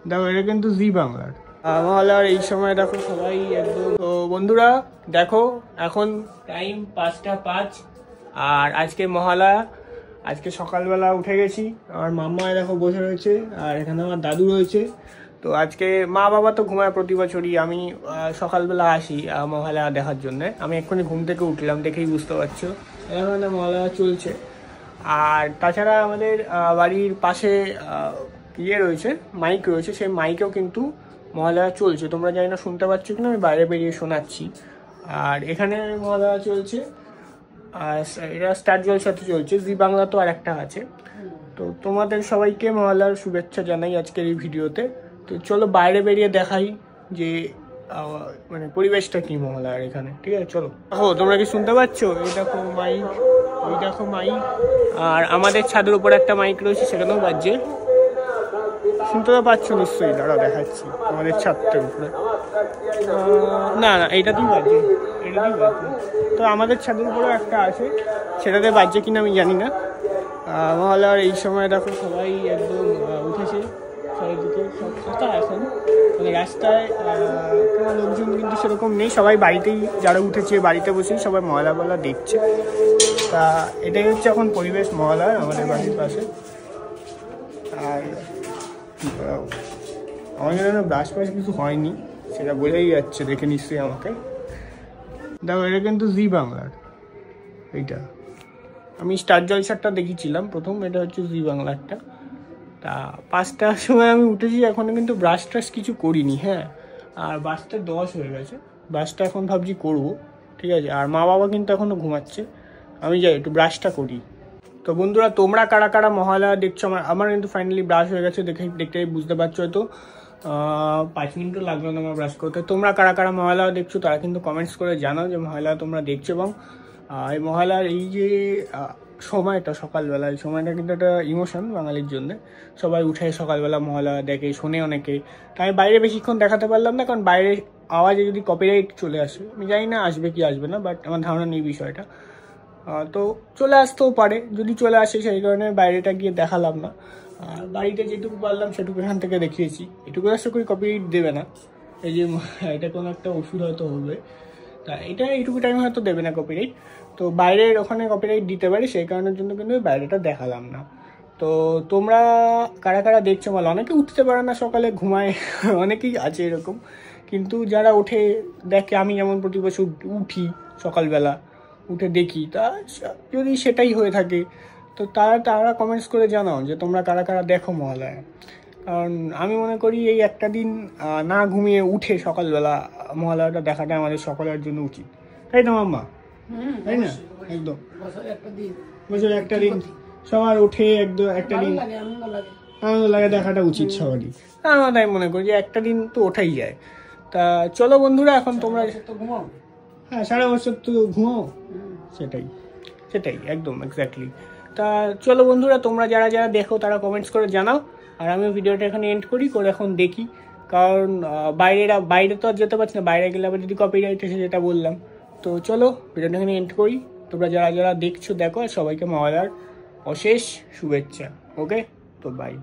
দেখো এটা কিন্তু জি বাংলার মহালয়ার এই সময় দেখো সবাই একদম। তো বন্ধুরা দেখো এখন টাইম 5টা 5 আর আজকে মহালয়া। আজকে সকালবেলা উঠে গেছি, আমার মাম্মা দেখো বসে রয়েছে আর এখানে আমার দাদু রয়েছে। তো আজকে মা বাবা তো ঘুমায় প্রতি বছরই, আমি সকালবেলা আসি মহালয়া দেখার জন্য। আমি এক্ষুনি ঘুম থেকে উঠলাম, দেখেই বুঝতে পারছো এখানে মহালয়া চলছে। আর তাছাড়া আমাদের বাড়ির পাশে ইয়ে রয়েছে, মাইক রয়েছে, সেই মাইকেও কিন্তু মহালয়া চলছে। তোমরা জানি না শুনতে পাচ্ছ কিনা, আমি বাইরে বেরিয়ে শোনাচ্ছি। আর এখানে মহালয়া চলছে, আর এটা স্টার জলসাতে চলছে। জি বাংলা তো আর একটা আছে। তো তোমাদের সবাইকে মহালয়ার শুভেচ্ছা জানাই আজকের এই ভিডিওতে। তো চলো বাইরে বেরিয়ে দেখাই যে মানে পরিবেশটা কি মহালয়ার এখানে, ঠিক আছে? চলো। ও তোমরা কি শুনতে পাচ্ছ? এই দেখো মাইক, ওই দেখো মাইক, আর আমাদের ছাদের উপরে একটা মাইক রয়েছে, সেখানেও বাজছে। শুনতে তো পাচ্ছ নিশ্চয়ই, দাঁড়া দেখাচ্ছি। আমাদের ছাদটার উপরে না না এইটাতেই বাজছে, এটাতেই বাজছে। তো আমাদের ছাদের উপরেও একটা আছে, সেটাতে বাজছে কিনা আমি জানি না। মহালয়ার এই সময় দেখো সবাই একদম উঠেছে, চারিদিকে সব ফাঁকা এখন, মানে রাস্তায় কোনো লোকজন কিন্তু সেরকম নেই। সবাই বাড়িতেই, যারা উঠেছে বাড়িতে বসেই সবাই মহালয়া দেখছে। তা এটাই হচ্ছে এখন পরিবেশ মহালয়ার আমাদের বাড়ির পাশে। আর আমাদের জন্য ব্রাশ ফ্রাশ কিছু হয়নি, সেটা বোঝাই যাচ্ছে দেখে নিশ্চয়ই আমাকে। দেখো এটা কিন্তু জি বাংলার, এইটা আমি স্টার জলসাটা দেখেছিলাম প্রথম, এটা হচ্ছে জি বাংলারটা। তা 5টার সময় আমি উঠেছি, এখনও কিন্তু ব্রাশ ট্রাশ কিছু করিনি। হ্যাঁ, আর 5টা 10 হয়ে গেছে, ব্রাশটা এখন ভাবছি করবো, ঠিক আছে? আর মা বাবা কিন্তু এখনও ঘুমাচ্ছে, আমি যাই একটু ব্রাশটা করি। তো বন্ধুরা তোমরা কারা কারা মহালয়া দেখছো? আমার কিন্তু ফাইনালি ব্রাশ হয়ে গেছে, দেখতে বুঝতে পারছো। হয়তো 5 মিনিটও লাগলো না আমার ব্রাশ করতে। তোমরা কারা কারা মহালয়া দেখছো তারা কিন্তু কমেন্টস করে জানাও যে মহালয়া তোমরা দেখছো। এবং এই মহালয়ার এই যে সময়টা সকালবেলা, এই সময়টা কিন্তু একটা ইমোশন বাঙালির জন্য। সবাই উঠে সকালবেলা মহালয়া দেখে, শোনে অনেকে। তো আমি বাইরে বেশিক্ষণ দেখাতে পারলাম না, কারণ বাইরে আওয়াজে যদি কপিরাইট চলে আসে, আমি জানি না আসবে কি আসবে না, বাট আমার ধারণা নেই বিষয়টা। তো চলে আসতেও পারে, যদি চলে আসে সেই কারণে বাইরেটা গিয়ে দেখালাম না। আর বাড়িতে যেটুকু পারলাম সেটুকু এখান থেকে দেখিয়েছি। এটুকু আশা করি কপিরাইট দেবে না। এই যে এটা কোনো একটা ওষুধ হয়তো হবে, তা এটা এইটুকু টাইম হয়তো দেবে না কপিরাইট। তো বাইরের ওখানে কপিরাইট দিতে পারে, সেই কারণের জন্য কিন্তু বাইরেটা দেখালাম না। তো তোমরা কারা কারা দেখছো বলো? অনেকে উঠতে পারে না, সকালে ঘুমায়, অনেকেই আছে এরকম। কিন্তু যারা ওঠে দেখে, আমি যেমন প্রতি বছর উঠি সকালবেলা, উঠে দেখি, তা যদি সেটাই হয়ে থাকে তো তারা কমেন্টস করে জানাও যে তোমরা কারা কারা দেখো মহালয়া। কারণ আমি মনে করি এই একটা দিন না ঘুমিয়ে উঠে সকালবেলা মহালয়াটা দেখাটা আমাদের সকলের জন্য উচিত, তাই না মাম্মা? তাই না? একদম বছর একটা দিন সবার উঠে একদম একটা দিন আনন্দ লাগে, দেখাটা উচিত সবারই। আমার তাই মনে করি যে একটা দিন তো ওঠাই যায়। তা চলো বন্ধুরা, এখন তোমরা ঘুমাও। হ্যাঁ, সারা বছর তো ঘুমাও, সেটাই একদম এক্স্যাক্টলি। তা চলো বন্ধুরা, তোমরা যারা যারা দেখো তারা কমেন্টস করে জানাও। আর আমি ভিডিওটা এখানে এন্ড করে এখন দেখি, কারণ বাইরে তো আর যেতে পারছি না, বাইরে গেলে আবার যদি কপিরাইট এসে, যেটা বললাম। তো চলো ভিডিওটা এখানে এন্ড করি। তোমরা যারা যারা দেখছো দেখো, আর সবাইকে মহালয়ার অশেষ শুভেচ্ছা। ওকে, তো বাই।